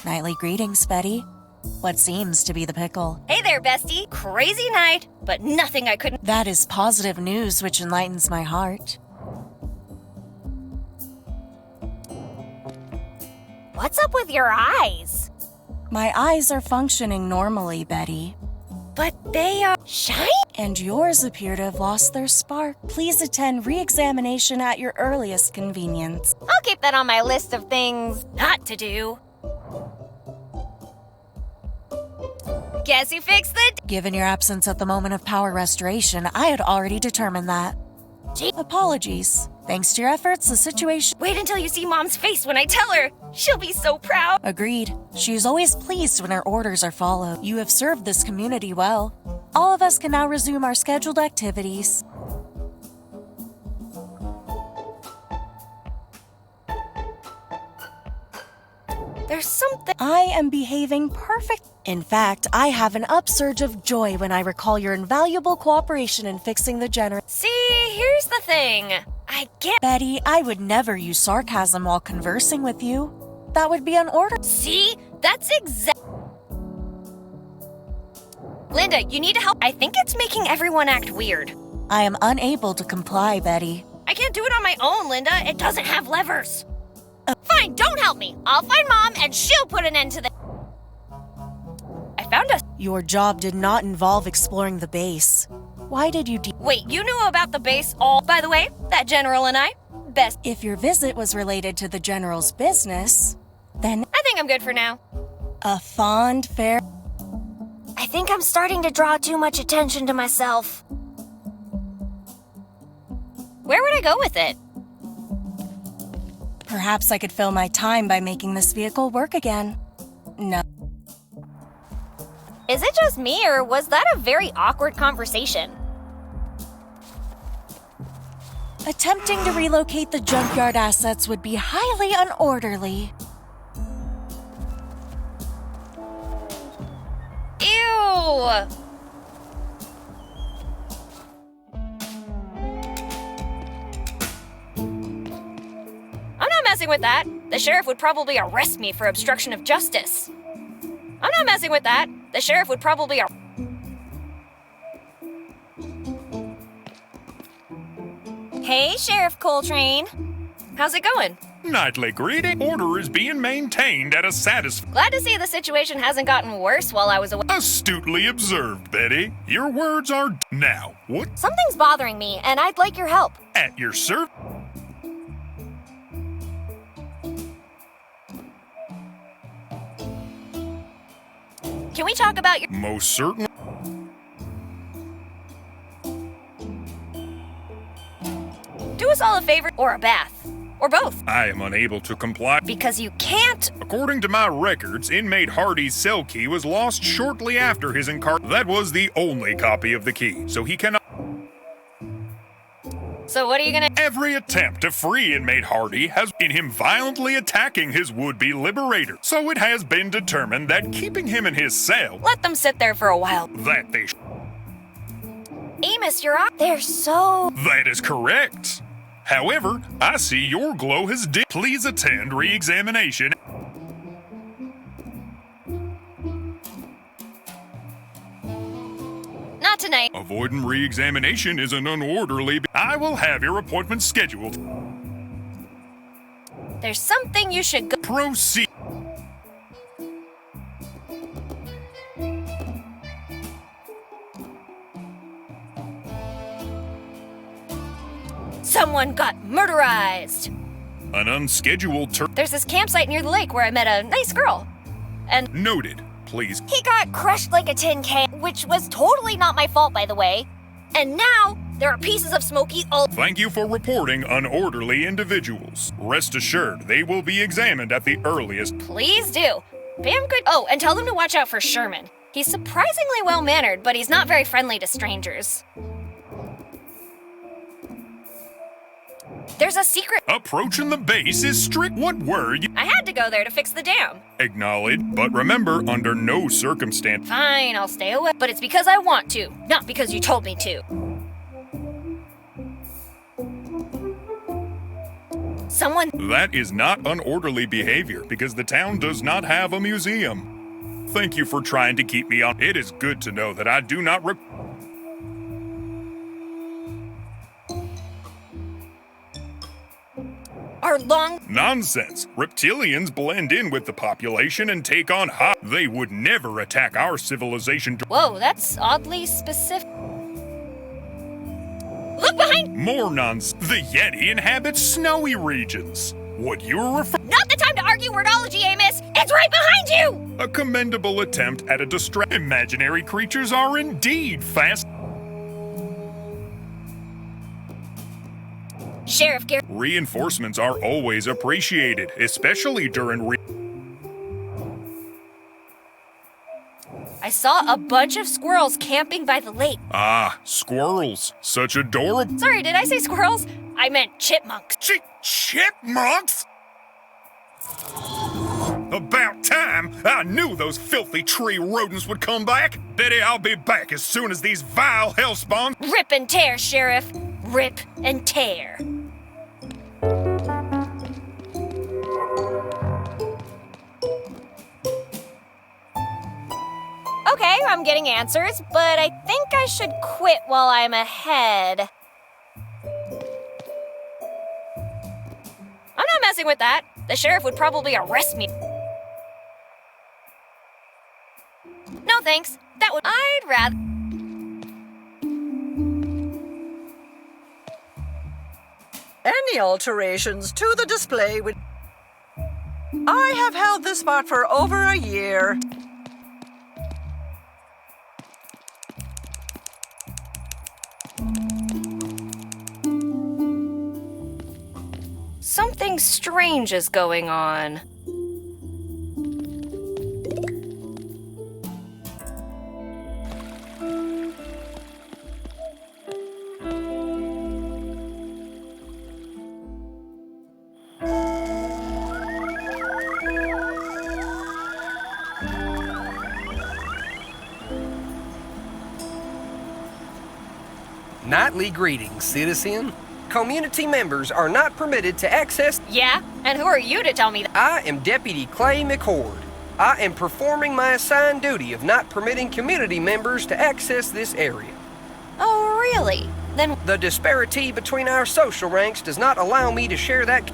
Nightly greetings, Betty. What seems to be the pickle? Hey there, bestie. Crazy night, but nothing I couldn't— That is positive news which enlightens my heart. What's up with your eyes? My eyes are functioning normally, Betty. But they are shiny? And yours appear to have lost their spark. Please attend re-examination at your earliest convenience. I'll keep that on my list of things not to do. Guess who fixed the— Given your absence at the moment of power restoration, I had already determined that. Apologies. Thanks to your efforts, the situation— Wait until you see Mom's face when I tell her. She'll be so proud. Agreed. She is always pleased when her orders are followed. You have served this community well. All of us can now resume our scheduled activities. There's something— I am behaving perfect. In fact, I have an upsurge of joy when I recall your invaluable cooperation in fixing the generator. See, here's the thing. I get— Betty, I would never use sarcasm while conversing with you. That would be unorderly. See? That's exact— Linda, you need to help. I think it's making everyone act weird. I am unable to comply, Betty. I can't do it on my own, Linda. It doesn't have levers. Fine, don't help me. I'll find Mom and she'll put an end to this. I found a— Your job did not involve exploring the base. Why did you Wait, you knew about the base all— By the way, that general and I— Best— If your visit was related to the general's business, then I think I'm good for now. a fond fair— I think I'm starting to draw too much attention to myself. Where would I go with it? Perhaps I could fill my time by making this vehicle work again. No. Is it just me, or was that a very awkward conversation? Attempting to relocate the junkyard assets would be highly unorderly. Ew! I'm not messing with that. The sheriff would probably arrest me for obstruction of justice. I'm not messing with that. The sheriff would probably Hey, Sheriff Coltrane. How's it going? Nightly greeting. Order is being maintained at a satisfactory. Glad to see the situation hasn't gotten worse while I was away. Astutely observed, Betty. Your words are now. What? Something's bothering me, and I'd like your help. At your service. Can we talk about your— Most certain. Do us all a favor, or a bath. Or both. I am unable to comply. Because you can't— According to my records, inmate Hardy's cell key was lost shortly after his incarceration. That was the only copy of the key, so he cannot— So what are you gonna— Every attempt to free inmate Hardy has in him violently attacking his would-be liberator. So it has been determined that keeping him in his cell— Let them sit there for a while. That they— Amos, you're up. They're so— That is correct. However, I see your glow has dipped. Please attend re-examination. Not tonight. Avoiding re-examination is an unorderly— I will have your appointment scheduled. There's something you should go— Proceed. Someone got murderized. An unscheduled There's this campsite near the lake where I met a nice girl. And Noted. Please. he got crushed like a tin can, which was totally not my fault, by the way. And now there are pieces of Smokey all— Thank you for reporting unorderly individuals. Rest assured, they will be examined at the earliest. Please do. Pam could— Oh, and tell them to watch out for Sherman. He's surprisingly well-mannered, but he's not very friendly to strangers. There's a secret— Approaching the base is strict. What were you? I had to go there to fix the dam. Acknowledged, but remember, under no circumstance. Fine, I'll stay away. But it's because I want to, not because you told me to. someone... That is not unorderly behavior because the town does not have a museum. Thank you for trying to keep me on. It is good to know that I do not Our long... Nonsense. Reptilians blend in with the population and take on They would never attack our civilization. Whoa, that's oddly specific. Look behind... More nonsense. The Yeti inhabits snowy regions. What you're referring... Not the time to argue wordology, Amos! It's right behind you! A commendable attempt at a Imaginary creatures are indeed fast. Sheriff Gary... Reinforcements are always appreciated, especially during I saw a bunch of squirrels camping by the lake. Ah, squirrels. Such adorable... Sorry, did I say squirrels? I meant chipmunks. Chipmunks? About time! I knew those filthy tree rodents would come back! Betty, I'll be back as soon as these vile hellspawns... Rip and tear, Sheriff. Rip and tear. Okay, I'm getting answers, but I think I should quit while I'm ahead. I'm not messing with that. The sheriff would probably arrest me. No thanks. That would... I'd rather... Any alterations to the display would... I have held this spot for over a year. Something strange is going on. Nightly greetings, citizen. Community members are not permitted to access... Yeah? And who are you to tell me that? I am Deputy Clay McCord. I am performing my assigned duty of not permitting community members to access this area. Oh, really? Then... The disparity between our social ranks does not allow me to share that...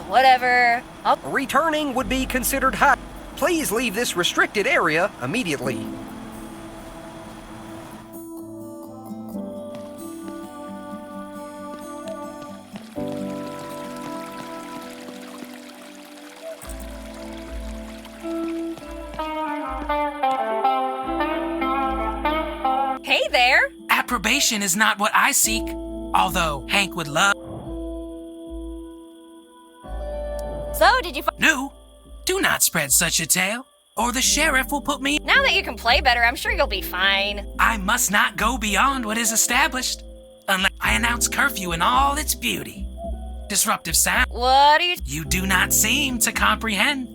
Whatever. Returning would be considered high. Please leave this restricted area immediately. Hey there! Approbation is not what I seek, although Hank would love... So, did you No, do not spread such a tale, or the sheriff will put me... Now that you can play better, I'm sure you'll be fine. I must not go beyond what is established, unless I announce curfew in all its beauty. Disruptive sound. What are you... You do not seem to comprehend.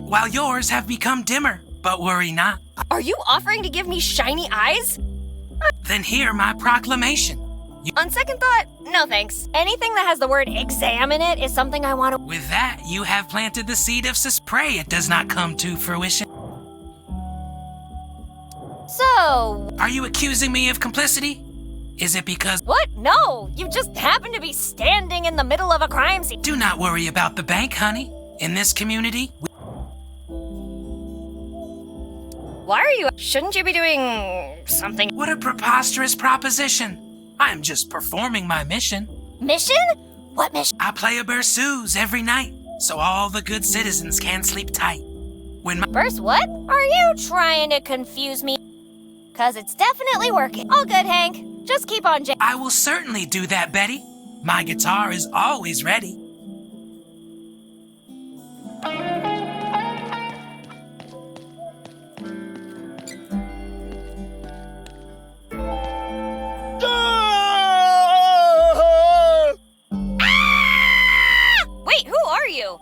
While yours have become dimmer, but worry not. Are you offering to give me shiny eyes? Then hear my proclamation. On second thought, no thanks. Anything that has the word exam in it is something I want to... With that, you have planted the seed of pray it does not come to fruition. So... Are you accusing me of complicity? Is it because... What? No! You just happen to be standing in the middle of a crime scene. Do not worry about the bank, honey. In this community... Why are you... Shouldn't you be doing... something... What a preposterous proposition. I'm just performing my mission. Mission? What mission? I play a berceuse every night, so all the good citizens can sleep tight. When my... First what? Are you trying to confuse me? 'Cause it's definitely working. All good, Hank. Just keep on I will certainly do that, Betty. My guitar is always ready. Wait, who are you?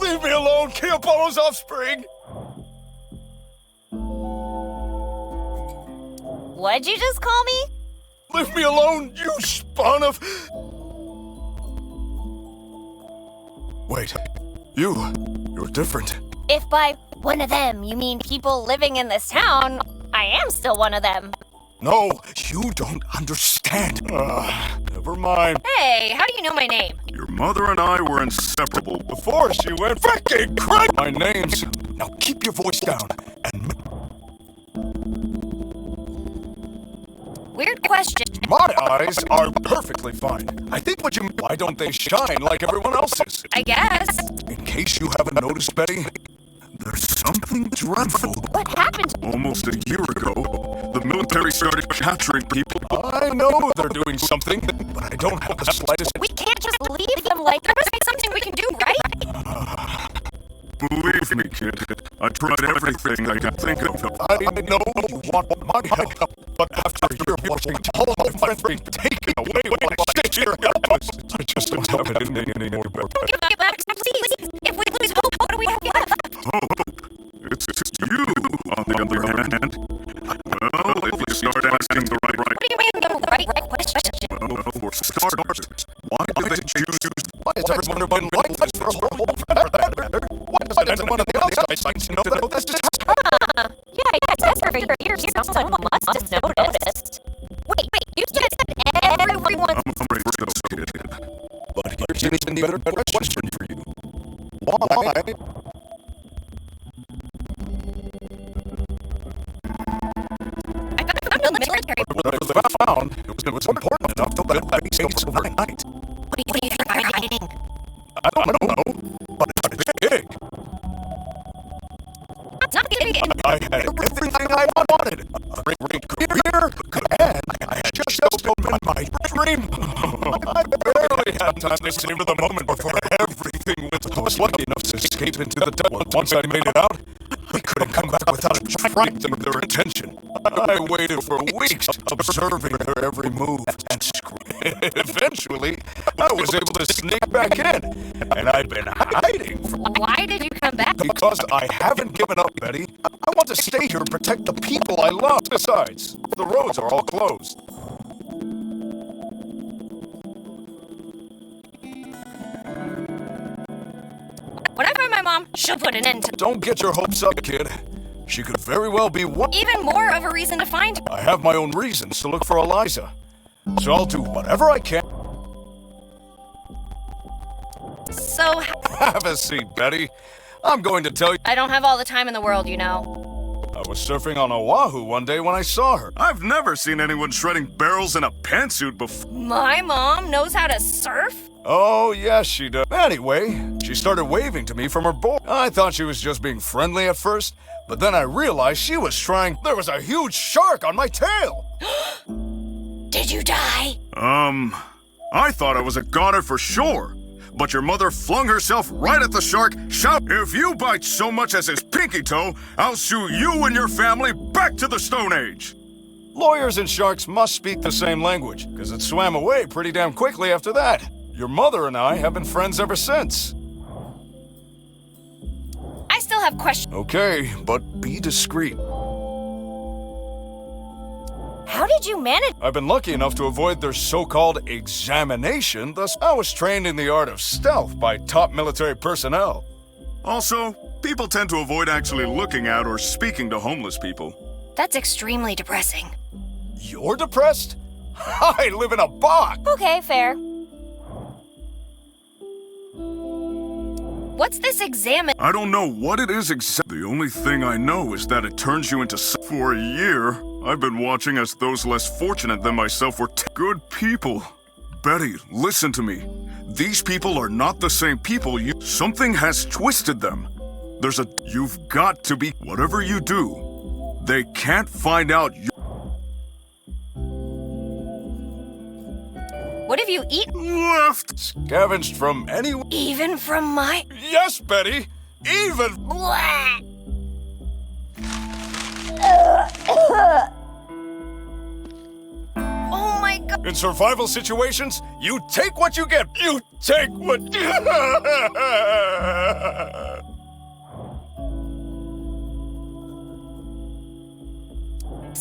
Leave me alone, kill Polo's offspring! What'd you just call me? Leave me alone, you spawn of... Wait, you're different. If by one of them you mean people living in this town, I am still one of them. No, you don't understand. Never mind. Hey, how do you know my name? Your mother and I were inseparable. Before she went freaking crazy. My name's... Now keep your voice down and... Weird question. My eyes are perfectly fine. I think what you mean, why don't they shine like everyone else's? I guess. In case you haven't noticed, Betty, there's something dreadful. What happened? Almost a year ago, the military started capturing people. I know they're doing something, but I don't have the slightest... We can't just leave them like there must be something we can do, right? Believe me, kid, I tried everything I could think of. I know you want my help, but after a year watching all of my friends being taken away when I stay here helpless, I just don't have it in me anymore. Don't give up, please. If we lose hope, what do we have left? Hope? It's you, on the other hand. Well, if you start asking the right... What do you mean, the right question? Well, for starters, why do they choose... Why is everyone like this for a whole why doesn't anyone on the outside seem to know that this is happening? Yeah, it says for years, someone must have noticed. Wait, you said everyone... I'm afraid so, kid. But here's an even better question for you. Why? I found the military. Whatever they found, it was important enough to let that case overnight. What do you think they're hiding? I don't know, but it's big. It's not big. I had everything I wanted. A great career, and I had just opened my dream. I barely had time to savor the moment before everything went. I was lucky enough to escape into the devil. Once I made it out, we couldn't come back without attracting their attention. I waited for weeks, observing their every move and screaming. Eventually, I was able to sneak back in, and I'd been hiding. Why did you come back? Because I haven't given up, Betty. I want to stay here and protect the people I love. Besides, the roads are all closed. When I find my mom, she'll put an end to... Don't get your hopes up, kid. She could very well be one. Even more of a reason to find her. I have my own reasons to look for Eliza. So I'll do whatever I can. So... Have a seat, Betty. I'm going to tell you. I don't have all the time in the world, you know. I was surfing on Oahu one day when I saw her. I've never seen anyone shredding barrels in a pantsuit before. My mom knows how to surf? Oh, yes, she does. Anyway, she started waving to me from her board. I thought she was just being friendly at first, but then I realized she was trying... There was a huge shark on my tail! Did you die? I thought I was a goner for sure. But your mother flung herself right at the shark, shout, "If you bite so much as his pinky toe, I'll sue you and your family back to the Stone Age." Lawyers and sharks must speak the same language, because it swam away pretty damn quickly after that. Your mother and I have been friends ever since. I still have questions. Okay, but be discreet. How did you manage? I've been lucky enough to avoid their so-called examination, thus I was trained in the art of stealth by top military personnel. Also, people tend to avoid actually looking at or speaking to homeless people. That's extremely depressing. You're depressed? I live in a box! Okay, fair. What's this examine? I don't know what it is exactly. The only thing I know is that it turns you into... For a year, I've been watching as those less fortunate than myself were good people. Betty, listen to me. These people are not the same people you... Something has twisted them. You've got to be... Whatever you do, they can't find out you... What have you eaten? Left. Scavenged from anyone? Even from my... Yes, Betty! Even... Blah! Oh my god. In survival situations, you take what you get. You take what...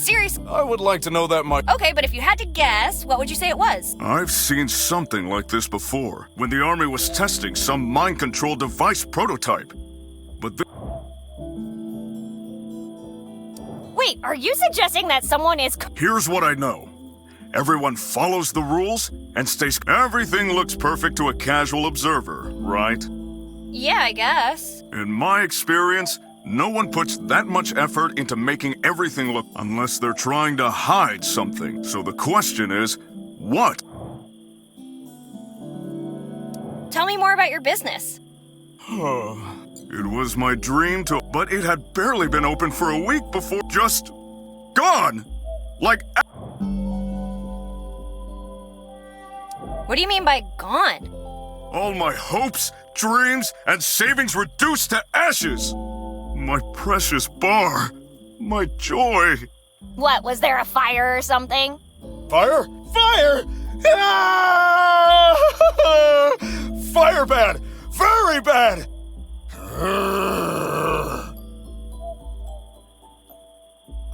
Seriously. I would like to know that my... Okay, but if you had to guess, what would you say it was? I've seen something like this before, when the army was testing some mind-control device prototype. But Wait, are you suggesting that someone is... here's what I know. Everyone follows the rules and stays... Everything looks perfect to a casual observer, right? Yeah, I guess. In my experience, no one puts that much effort into making everything look... unless they're trying to hide something. So the question is, what? Tell me more about your business. It was my dream to... But it had barely been open for a week before... Just... gone! Like... What do you mean by gone? All my hopes, dreams, and savings reduced to ashes! My precious bar. My joy. What, was there a fire or something? Fire? Fire! Ah! Fire bad! Very bad!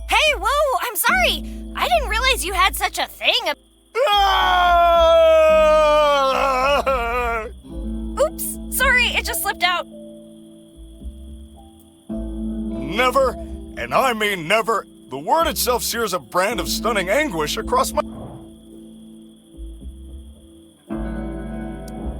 Hey, whoa, I'm sorry! I didn't realize you had such a thing. Ah! Oops, sorry, it just slipped out. Never, and I mean never, the word itself sears a brand of stunning anguish across my...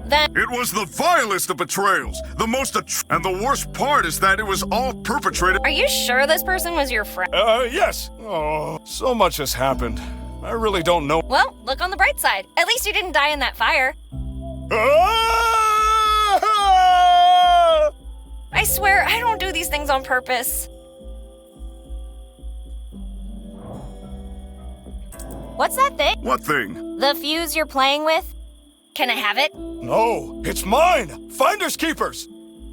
Then, It was the vilest of betrayals. The most and the worst part is that it was all perpetrated... are you sure this person was your friend? Yes. Oh, so much has happened. I really don't know. Well, look on the bright side. At least you didn't die in that fire. Ah! I swear, I don't do these things on purpose. What's that thing? What thing? The fuse you're playing with? Can I have it? No, it's mine! Finders keepers!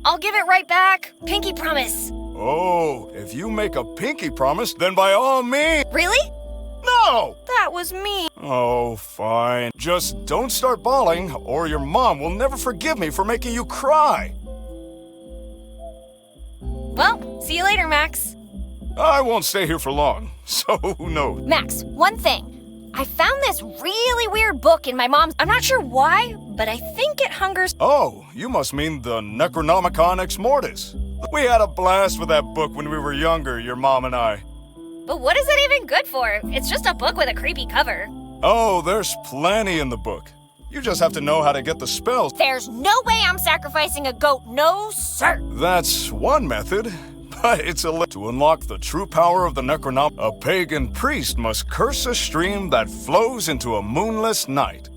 I'll give it right back. Pinky promise. Oh, if you make a pinky promise, then by all means... Really? No! That was me. Oh, fine. Just don't start bawling, or your mom will never forgive me for making you cry. Well, see you later, Max. I won't stay here for long, so who knows? Max, one thing. I found this really weird book in my mom's... I'm not sure why, but I think it hungers... Oh, you must mean the Necronomicon Ex Mortis. We had a blast with that book when we were younger, your mom and I. But what is it even good for? It's just a book with a creepy cover. Oh, there's plenty in the book. You just have to know how to get the spells. There's no way I'm sacrificing a goat, no sir. That's one method, but it's to unlock the true power of the Necronomicon. A pagan priest must curse a stream that flows into a moonless night.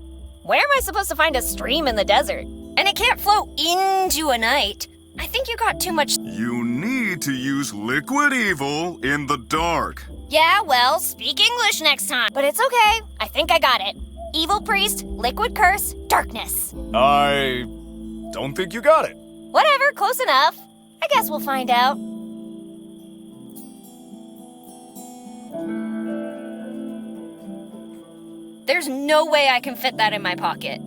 Where am I supposed to find a stream in the desert? And it can't flow into a night. I think you got too much... You need to use liquid evil in the dark. Yeah, well, speak English next time. But it's okay. I think I got it. Evil priest, liquid curse, darkness. I don't think you got it. Whatever, close enough. I guess we'll find out. There's no way I can fit that in my pocket.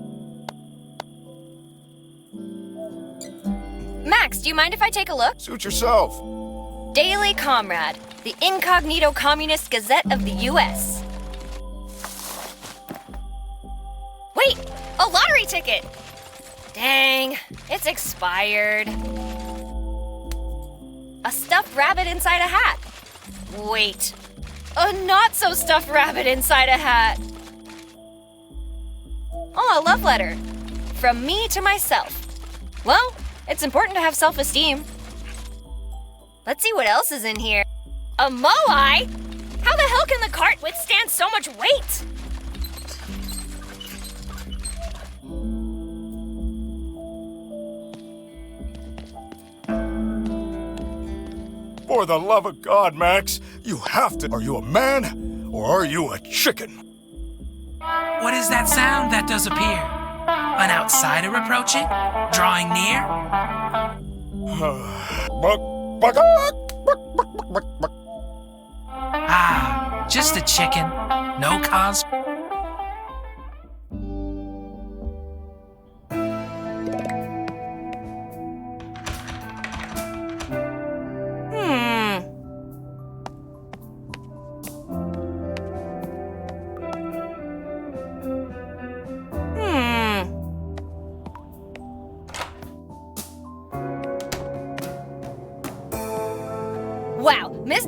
Max, do you mind if I take a look? Suit yourself. Daily Comrade, the incognito communist gazette of the U.S. Wait, a lottery ticket! Dang, it's expired. A stuffed rabbit inside a hat. Wait, a not-so-stuffed rabbit inside a hat. Oh, a love letter. From me to myself. Well, it's important to have self-esteem. Let's see what else is in here. A moai? How the hell can the cart withstand so much weight? For the love of God, Max, you have to... Are you a man, or are you a chicken? What is that sound that does appear? An outsider approaching? Drawing near? Ah, just a chicken. No cause.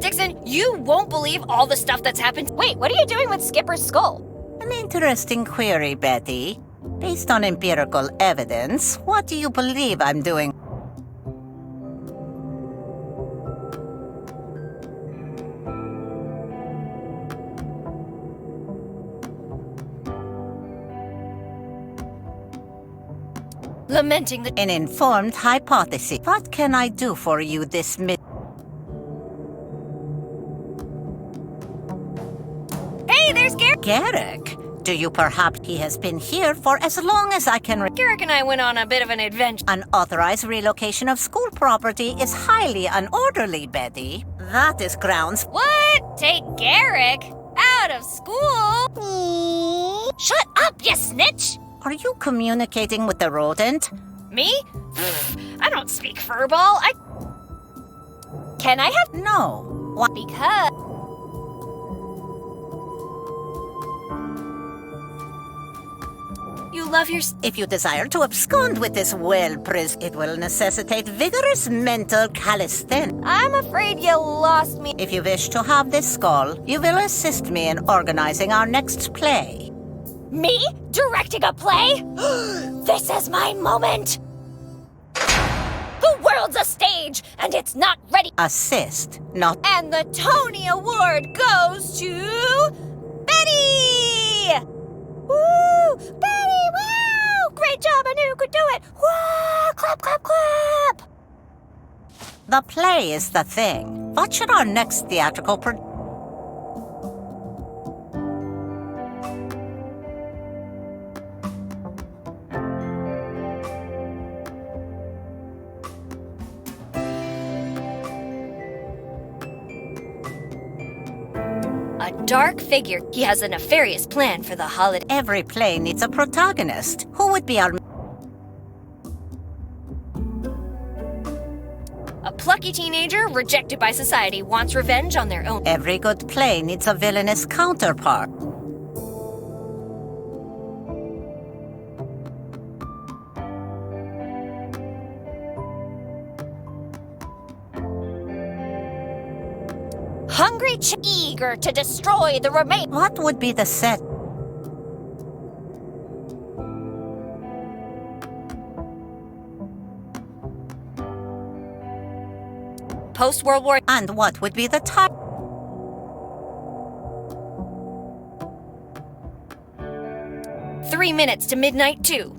Dixon, you won't believe all the stuff that's happened. Wait, what are you doing with Skipper's skull? An interesting query, Betty. Based on empirical evidence, what do you believe I'm doing? Lamenting the... An informed hypothesis. What can I do for you this Hey, there's Garrick! Garrick? Do you perhaps... He has been here for as long as I can... Garrick and I went on a bit of an adventure. Unauthorized relocation of school property is highly unorderly, Betty. That is grounds... What? Take Garrick out of school? Shut up, you snitch! Are you communicating with the rodent? Me? I don't speak verbal. Can I have... No. Why? Because... You love your... If you desire to abscond with this it will necessitate vigorous mental calisthenics. I'm afraid you lost me. If you wish to have this skull, you will assist me in organizing our next play. Me? Directing a play? This is my moment! The world's a stage, and it's not ready. Assist, not... And the Tony Award goes to... Betty! Woo! Betty, wow! Great job, I knew you could do it! Woo! Clap, clap, clap! The play is the thing. What should our next theatrical A dark figure. He has a nefarious plan for the holiday. Every play needs a protagonist. Who would be our... A plucky teenager rejected by society wants revenge on their own. Every good play needs a villainous counterpart. Hungry eager to destroy the remain. What would be the set? Post-World War. And what would be the top? Three minutes to midnight 2.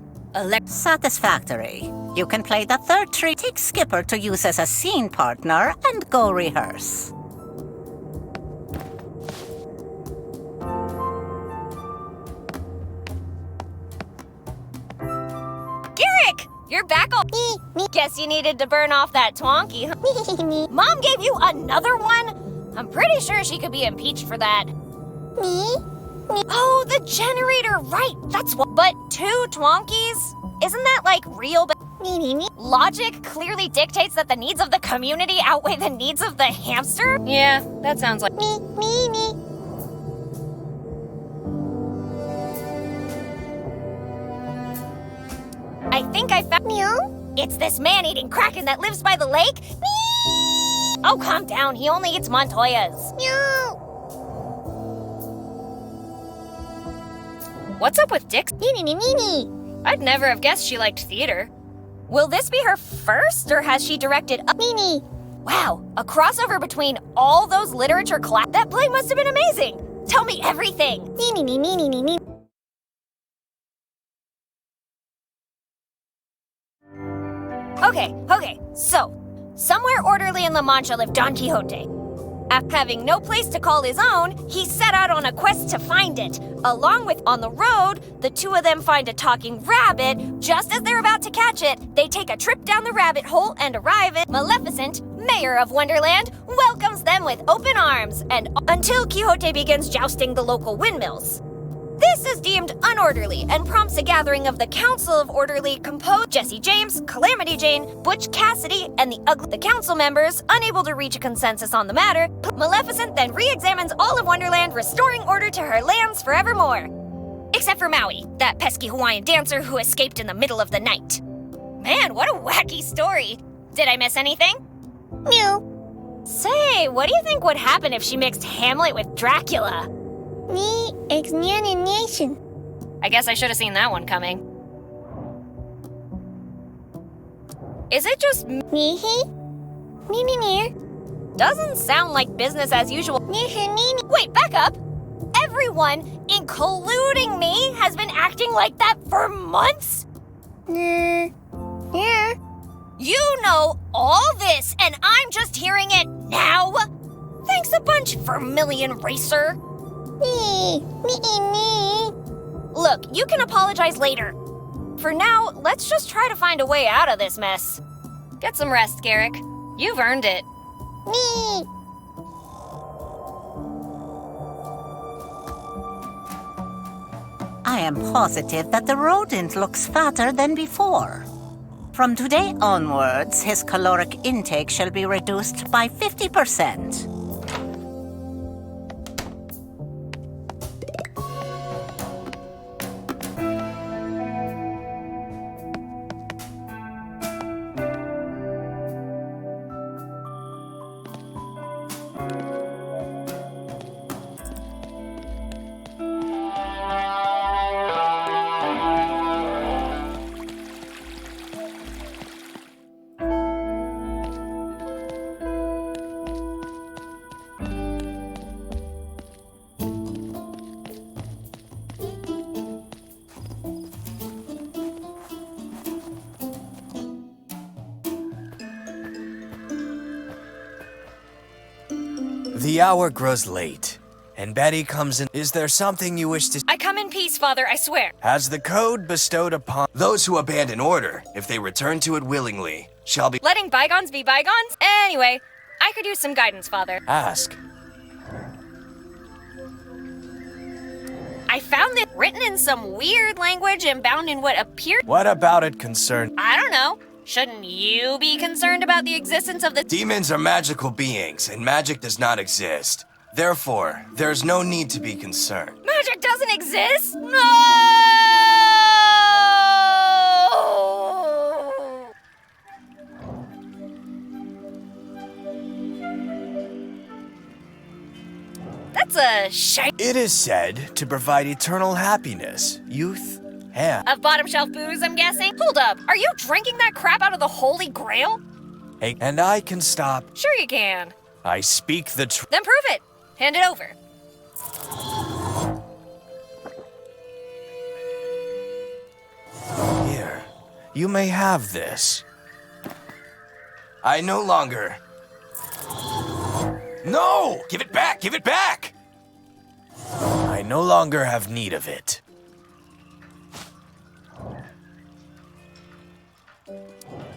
Satisfactory. You can play the third tree. Take Skipper to use as a scene partner and go rehearse. Garrick! You're back on... Guess you needed to burn off that twonky, huh? Mom gave you another one? I'm pretty sure she could be impeached for that. Me? Oh, the generator, right. That's what... But 2 twonkies? Isn't that, like, real... Logic clearly dictates that the needs of the community outweigh the needs of the hamster? Yeah, that sounds like... Me. I think I found... Meow? It's this man-eating kraken that lives by the lake. Meow. Oh, calm down. He only eats Montoyas. Meow. What's up with Dix? I'd never have guessed she liked theater. Will this be her first, or has she directed a... Wow, a crossover between all those literature class... That play must have been amazing. Tell me everything. Okay, so, somewhere orderly in La Mancha lived Don Quixote. After having no place to call his own, he set out on a quest to find it. Along with, on the road, the two of them find a talking rabbit. Just as they're about to catch it, they take a trip down the rabbit hole and arrive at Maleficent, mayor of Wonderland, welcomes them with open arms, and until Quixote begins jousting the local windmills. This is deemed unorderly and prompts a gathering of the Council of Orderly composed Jesse James, Calamity Jane, Butch Cassidy, and the council members, unable to reach a consensus on the matter. Maleficent then re-examines all of Wonderland, restoring order to her lands forevermore. Except for Maui, that pesky Hawaiian dancer who escaped in the middle of the night. Man, what a wacky story. Did I miss anything? Mew. Say, what do you think would happen if she mixed Hamlet with Dracula? I guess I should have seen that one coming. Is it just me? Doesn't sound like business as usual. Wait, back up. Everyone, including me, has been acting like that for months? Yeah. You know all this, and I'm just hearing it now? Thanks a bunch, Vermilion Racer. Look, you can apologize later. For now, let's just try to find a way out of this mess. Get some rest, Garrick. You've earned it. I am positive that the rodent looks fatter than before. From today onwards, his caloric intake shall be reduced by 50%. The hour grows late, and Betty comes in. Is there something you wish to... I come in peace, Father, I swear. Has the code bestowed upon... Those who abandon order, if they return to it willingly, shall be... Letting bygones be bygones? Anyway, I could use some guidance, Father. Ask. I found it written in some weird language and bound in what appeared... What about it concerned? I don't know. Shouldn't you be concerned about the existence of the... Demons are magical beings, and magic does not exist. Therefore, there's no need to be concerned. Magic doesn't exist? No! That's a shame. It is said to provide eternal happiness, youth, and... Of bottom shelf booze, I'm guessing? Hold up, are you drinking that crap out of the Holy Grail? Hey, and I can stop. Sure you can. I speak the truth. Then prove it. Hand it over. Here, you may have this. I no longer... No! Give it back! Give it back! I no longer have need of it.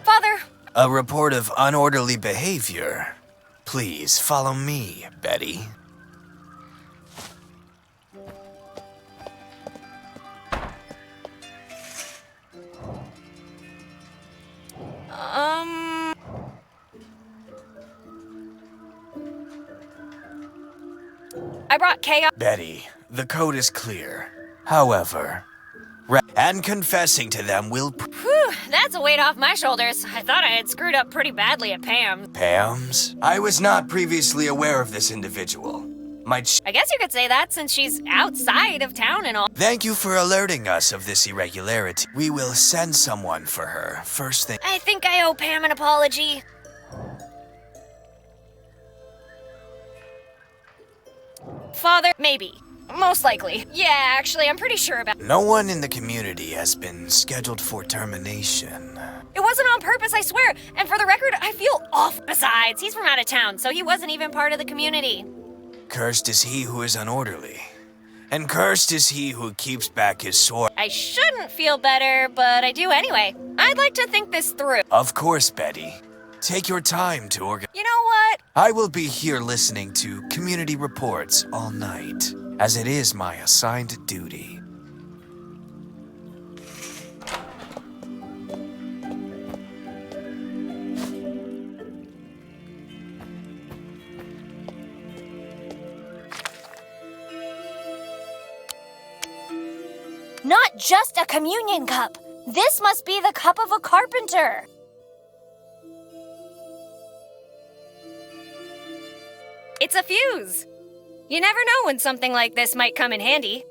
Father! A report of unorderly behavior. Please follow me, Betty. I brought chaos. Betty, the code is clear. However, and confessing to them will... Whew, that's a weight off my shoulders. I thought I had screwed up pretty badly at Pam's. Pam's? I was not previously aware of this individual. I guess you could say that since she's outside of town and all. Thank you for alerting us of this irregularity. We will send someone for her first thing. I think I owe Pam an apology. Father, maybe. Most likely. Yeah, actually, I'm pretty sure about... No one in the community has been scheduled for termination. It wasn't on purpose, I swear. And for the record, I feel off. Besides, he's from out of town, so he wasn't even part of the community. Cursed is he who is unorderly. And cursed is he who keeps back his sword. I shouldn't feel better, but I do anyway. I'd like to think this through. Of course, Betty. Take your time to organize. You know what? I will be here listening to community reports all night, as it is my assigned duty. Not just a communion cup. This must be the cup of a carpenter. It's a fuse. You never know when something like this might come in handy.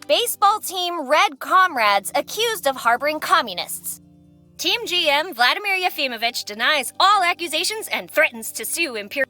Baseball team Red Comrades accused of harboring communists. Team GM Vladimir Yefimovich denies all accusations and threatens to sue Imperial.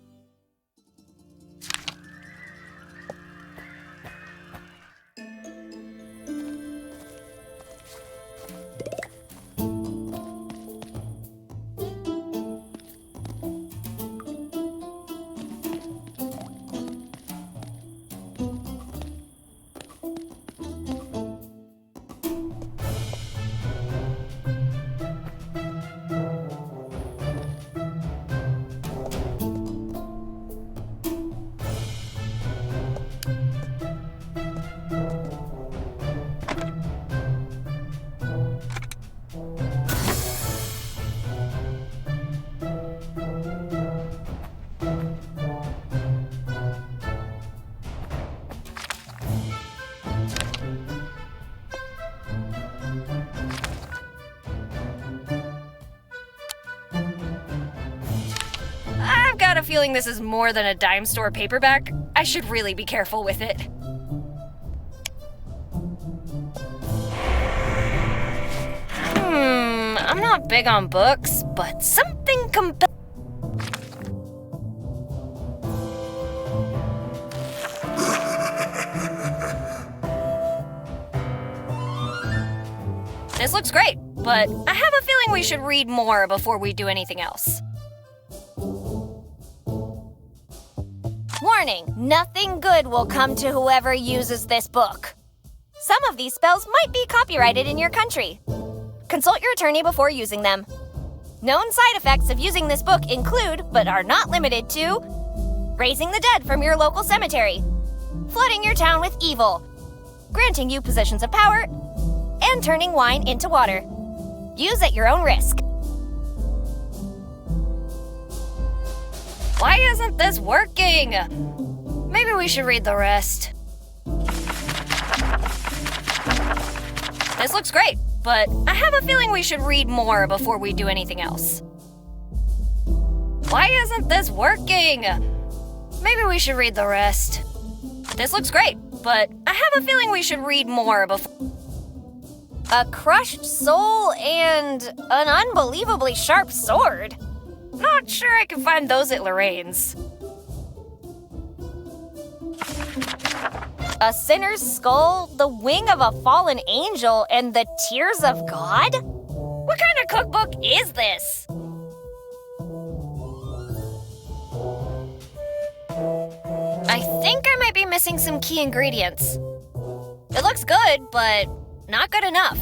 I've got a feeling this is more than a dime store paperback. I should really be careful with it. I'm not big on books, but something This looks great, but I have a feeling we should read more before we do anything else. Warning, nothing good will come to whoever uses this book. Some of these spells might be copyrighted in your country. Consult your attorney before using them. Known side effects of using this book include, but are not limited to, raising the dead from your local cemetery, flooding your town with evil, granting you positions of power, and turning wine into water. Use at your own risk. Why isn't this working? Maybe we should read the rest. This looks great, but I have a feeling we should read more before we do anything else. Why isn't this working? Maybe we should read the rest. This looks great, but I have a feeling we should read more before... A crushed soul and an unbelievably sharp sword. Not sure I can find those at Lorraine's. A sinner's skull, the wing of a fallen angel, and the tears of God? What kind of cookbook is this? I think I might be missing some key ingredients. It looks good, but not good enough.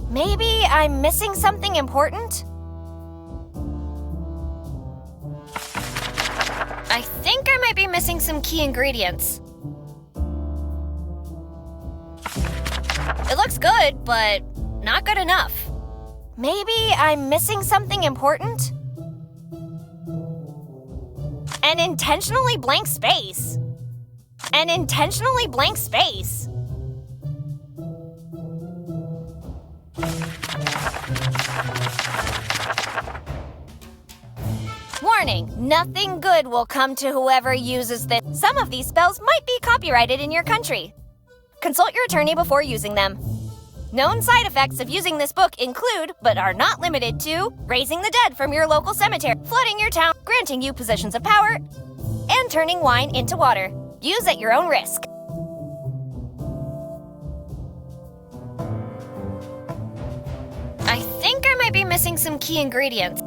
Maybe I'm missing something important? I think I might be missing some key ingredients. It looks good, but not good enough. Maybe I'm missing something important? An intentionally blank space. An intentionally blank space. Warning, nothing good will come to whoever uses this. Some of these spells might be copyrighted in your country. Consult your attorney before using them. Known side effects of using this book include, but are not limited to, raising the dead from your local cemetery, flooding your town, granting you positions of power, and turning wine into water. Use at your own risk. I think I might be missing some key ingredients.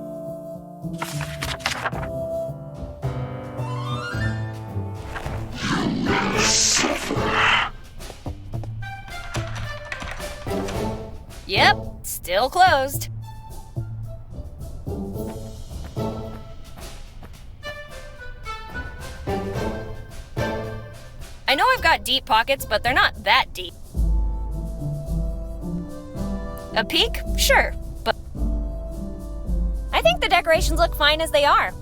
Yep, still closed. I know I've got deep pockets, but they're not that deep. A peek? Sure, but I think the decorations look fine as they are.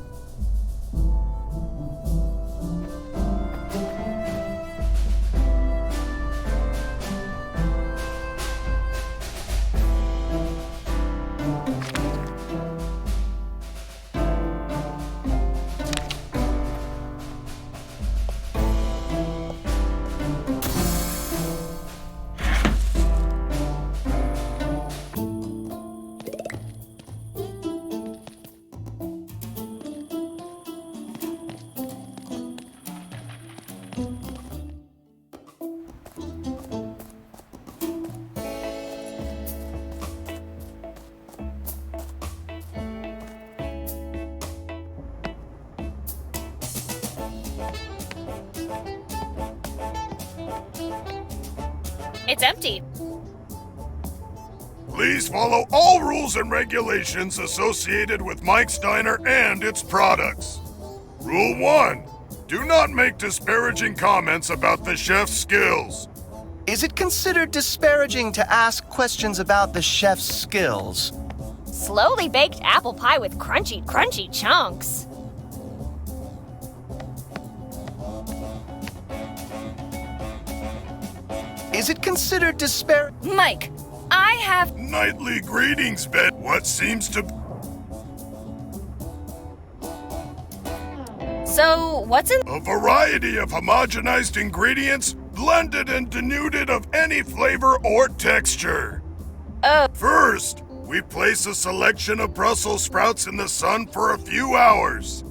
It's empty. Please follow all rules and regulations associated with Mike's Diner and its products. Rule 1. Do not make disparaging comments about the chef's skills. Is it considered disparaging to ask questions about the chef's skills? Slowly baked apple pie with crunchy, crunchy chunks. Is it considered disparaging? Mike, I have... Nightly greetings, Bet. What seems to... So, what's in... A variety of homogenized ingredients, blended and denuded of any flavor or texture. First, we place a selection of Brussels sprouts in the sun for a few hours.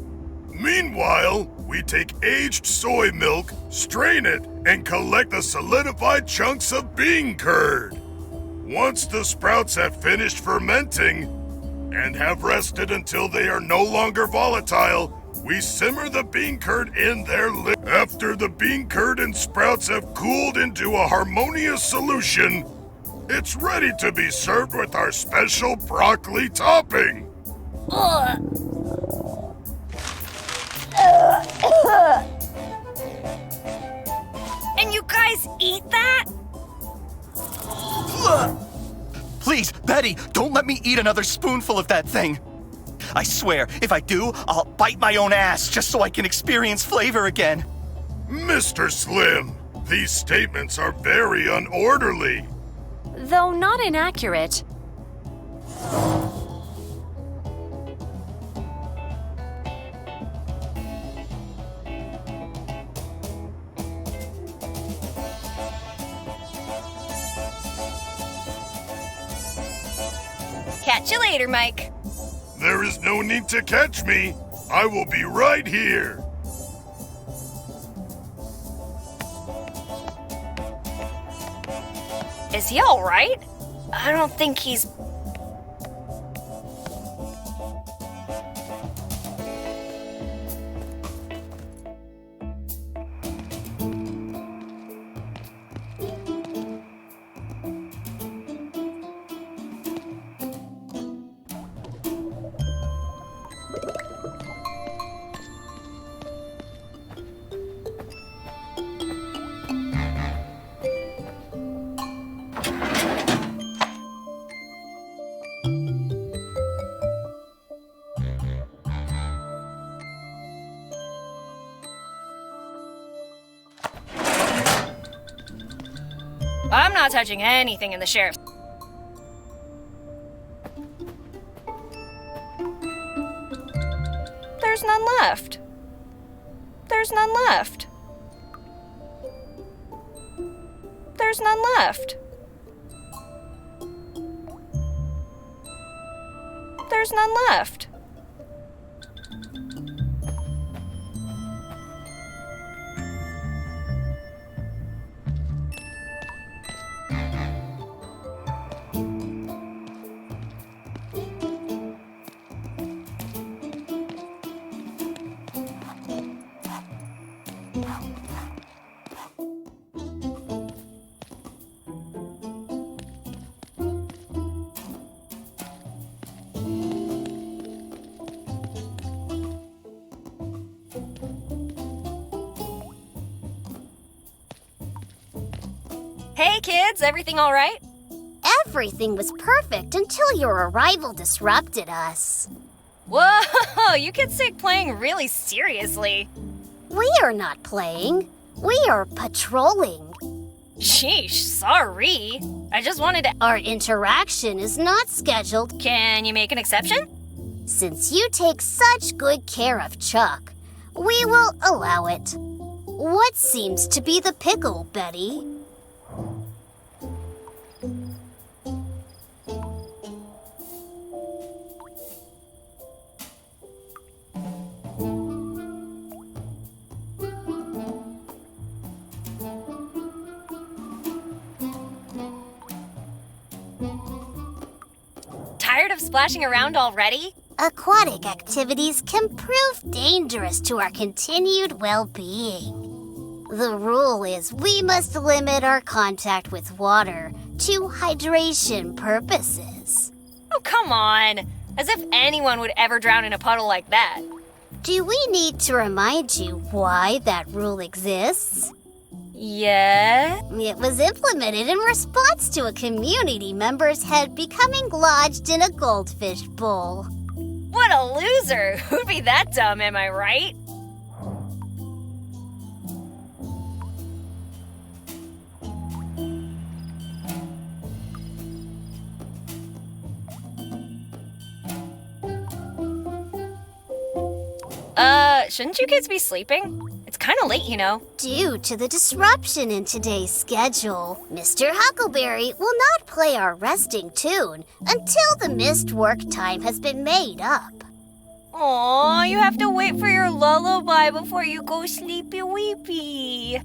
Meanwhile, we take aged soy milk, strain it, and collect the solidified chunks of bean curd. Once the sprouts have finished fermenting and have rested until they are no longer volatile, we simmer the bean curd in their liquid. After the bean curd and sprouts have cooled into a harmonious solution, it's ready to be served with our special broccoli topping. And you guys eat that? Please, Betty, don't let me eat another spoonful of that thing. I swear, if I do, I'll bite my own ass just so I can experience flavor again. Mr. Slim, these statements are very unorderly. Though not inaccurate. Catch you later, Mike. There is no need to catch me. I will be right here. Is he all right? I don't think he's... I'm not touching anything in the sheriff's... There's none left. There's none left. There's none left. There's none left. Hey kids, everything all right? Everything was perfect until your arrival disrupted us. Whoa, you kids take playing really seriously. We are not playing. We are patrolling. Sheesh, sorry. I just wanted to... Our interaction is not scheduled. Can you make an exception? Since you take such good care of Chuck, we will allow it. What seems to be the pickle, Betty? of splashing around already? Aquatic activities can prove dangerous to our continued well-being. The rule is we must limit our contact with water to hydration purposes. Oh, come on. As if anyone would ever drown in a puddle like that. Do we need to remind you why that rule exists? Yeah? It was implemented in response to a community member's head becoming lodged in a goldfish bowl. What a loser! Who'd be that dumb, am I right? Shouldn't you kids be sleeping? It's kinda late, you know. Due to the disruption in today's schedule, Mr. Huckleberry will not play our resting tune until the missed work time has been made up. Aw, you have to wait for your lullaby before you go sleepy weepy.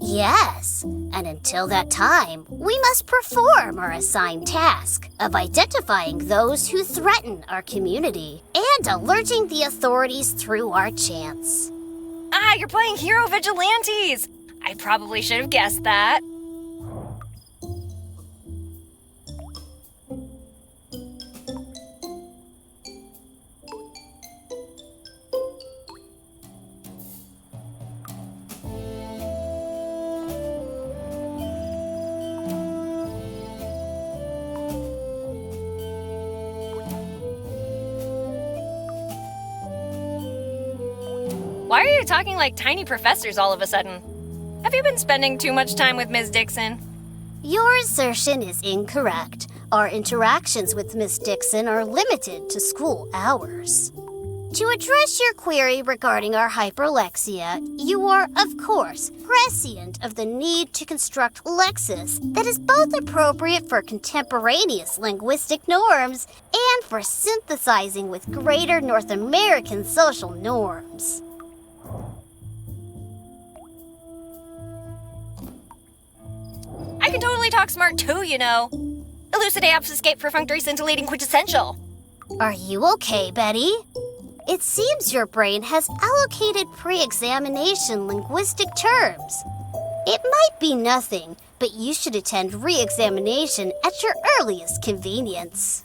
Yes, and until that time, we must perform our assigned task of identifying those who threaten our community and alerting the authorities through our chants. Ah, you're playing hero vigilantes! I probably should have guessed that. Why are you talking like tiny professors all of a sudden? Have you been spending too much time with Ms. Dixon? Your assertion is incorrect. Our interactions with Miss Dixon are limited to school hours. To address your query regarding our hyperlexia, you are, of course, prescient of the need to construct lexis that is both appropriate for contemporaneous linguistic norms and for synthesizing with greater North American social norms. I can totally talk smart too, you know. Elucidate, obfuscate, perfunctory, scintillating, quintessential. Are you okay, Betty? It seems your brain has allocated pre-examination linguistic terms. It might be nothing, but you should attend re-examination at your earliest convenience.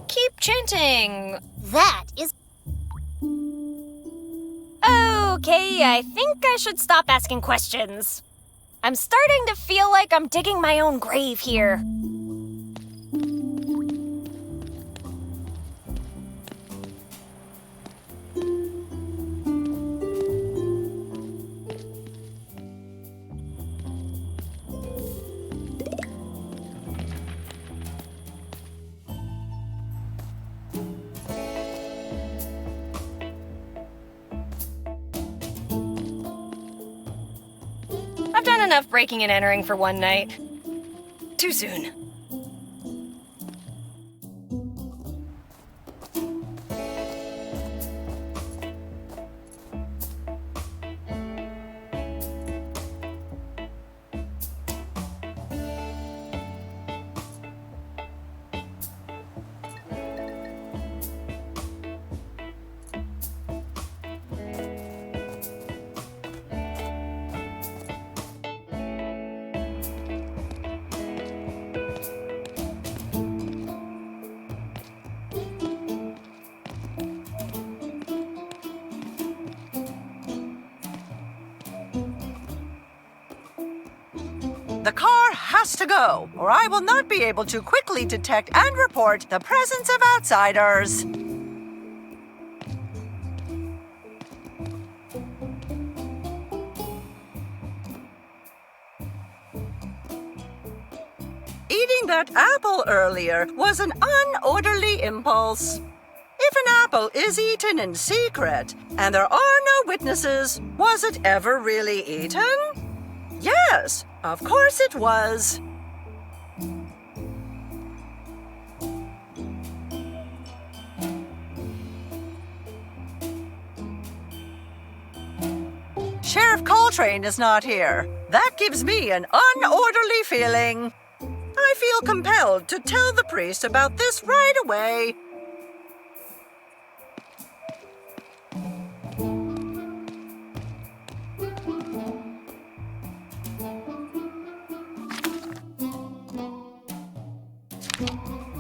Keep chanting. That is... Okay, I think I should stop asking questions. I'm starting to feel like I'm digging my own grave here. I've done enough breaking and entering for one night. Too soon. The car has to go, or I will not be able to quickly detect and report the presence of outsiders. Eating that apple earlier was an unorderly impulse. If an apple is eaten in secret, and there are no witnesses, was it ever really eaten? Yes, of course it was. train is not here. That gives me an unorderly feeling. I feel compelled to tell the priest about this right away.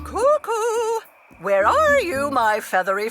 Cuckoo! Where are you, my feathery